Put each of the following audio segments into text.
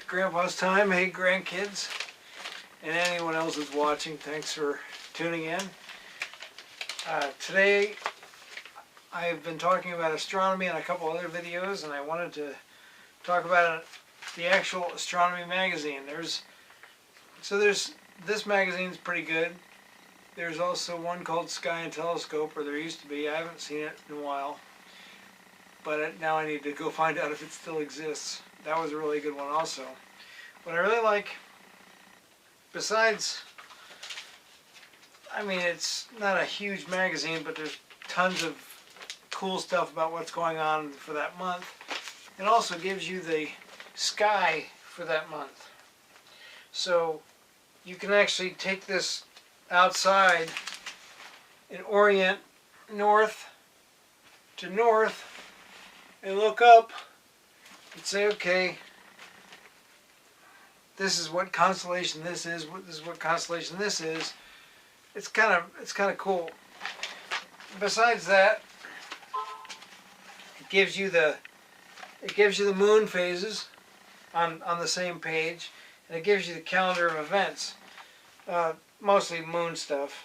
Grandpa's Time. Hey grandkids and anyone else who's watching, thanks for tuning in. Today I've been talking about astronomy in a couple other videos, and I wanted to talk about the actual astronomy magazine. This magazine's pretty good. There's also one called Sky and Telescope, or there used to be. I haven't seen it in a while, but now I need to go find out if it still exists. That was a really good one also. What I really like, besides, I mean, it's not a huge magazine, but there's tons of cool stuff about what's going on for that month. It also gives you the sky for that month. So you can actually take this outside and orient north to north and look up and say, okay, this is what constellation this is. This is what constellation this is. It's kind of cool. Besides that, it gives you the moon phases on the same page, and it gives you the calendar of events. Mostly moon stuff.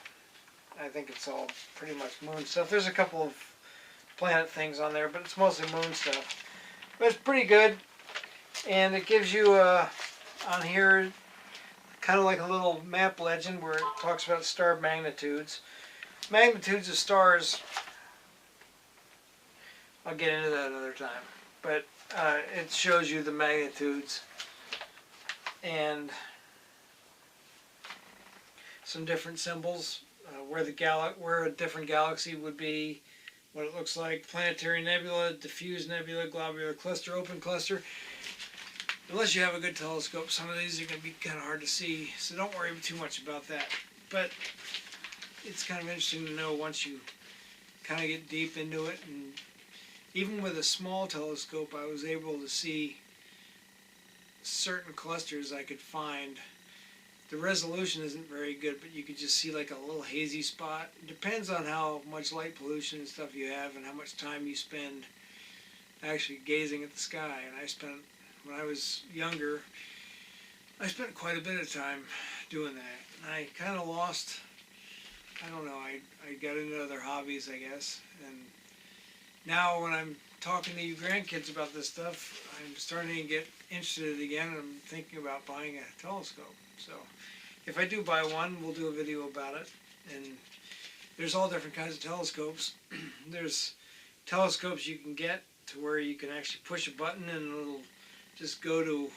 I think it's all pretty much moon stuff. There's a couple of planet things on there, but it's mostly moon stuff. But it's pretty good, and it gives you on here kind of like a little map legend where it talks about star magnitudes. Magnitudes of stars, I'll get into that another time, but it shows you the magnitudes and some different symbols, where a different galaxy would be, what it looks like, planetary nebula, diffuse nebula, globular cluster, open cluster. Unless you have a good telescope, some of these are going to be kind of hard to see, so don't worry too much about that. But it's kind of interesting to know once you kind of get deep into it. And even with a small telescope, I was able to see certain clusters I could find. The resolution isn't very good, but you could just see like a little hazy spot. It depends on how much light pollution and stuff you have and how much time you spend actually gazing at the sky. And when I was younger, I spent quite a bit of time doing that. And I kind of lost, I don't know, I got into other hobbies, I guess. And now when I'm talking to you grandkids about this stuff, I'm starting to get interested again, and I'm thinking about buying a telescope. So if I do buy one, we'll do a video about it. And there's all different kinds of telescopes. There's telescopes you can get to where you can actually push a button and it'll just go to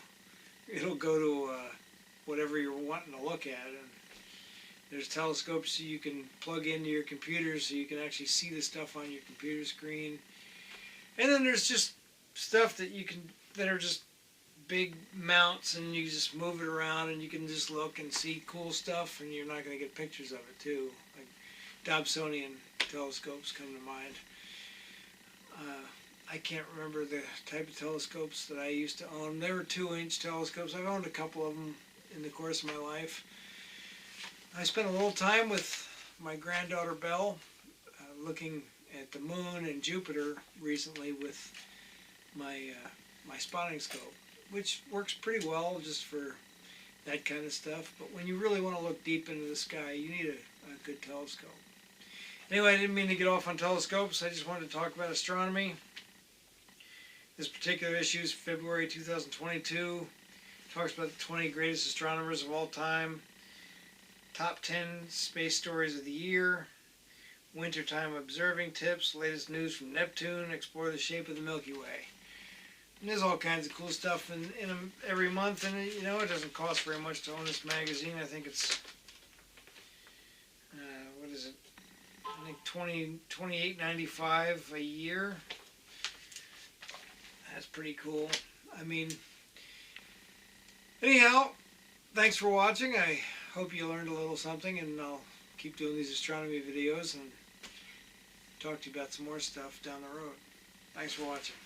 whatever you're wanting to look at. And there's telescopes you can plug into your computer so you can actually see the stuff on your computer screen. And then there's just stuff that are just big mounts, and you just move it around and you can just look and see cool stuff, and you're not going to get pictures of it too. Like Dobsonian telescopes come to mind. I can't remember the type of telescopes that I used to own. They were 2-inch telescopes. I've owned a couple of them in the course of my life. I spent a little time with my granddaughter Belle looking at the moon and Jupiter recently with my spotting scope, which works pretty well just for that kind of stuff. But when you really want to look deep into the sky, you need a good telescope. Anyway, I didn't mean to get off on telescopes. I just wanted to talk about astronomy. This particular issue is February 2022. Talks about the 20 greatest astronomers of all time. Top 10 space stories of the year. Wintertime observing tips. Latest news from Neptune. Explore the shape of the Milky Way. And there's all kinds of cool stuff in every month, and it doesn't cost very much to own this magazine. I think it's what is it? I think $28.95 a year. That's pretty cool. I mean, anyhow, thanks for watching. I hope you learned a little something, and I'll keep doing these astronomy videos and talk to you about some more stuff down the road. Thanks for watching.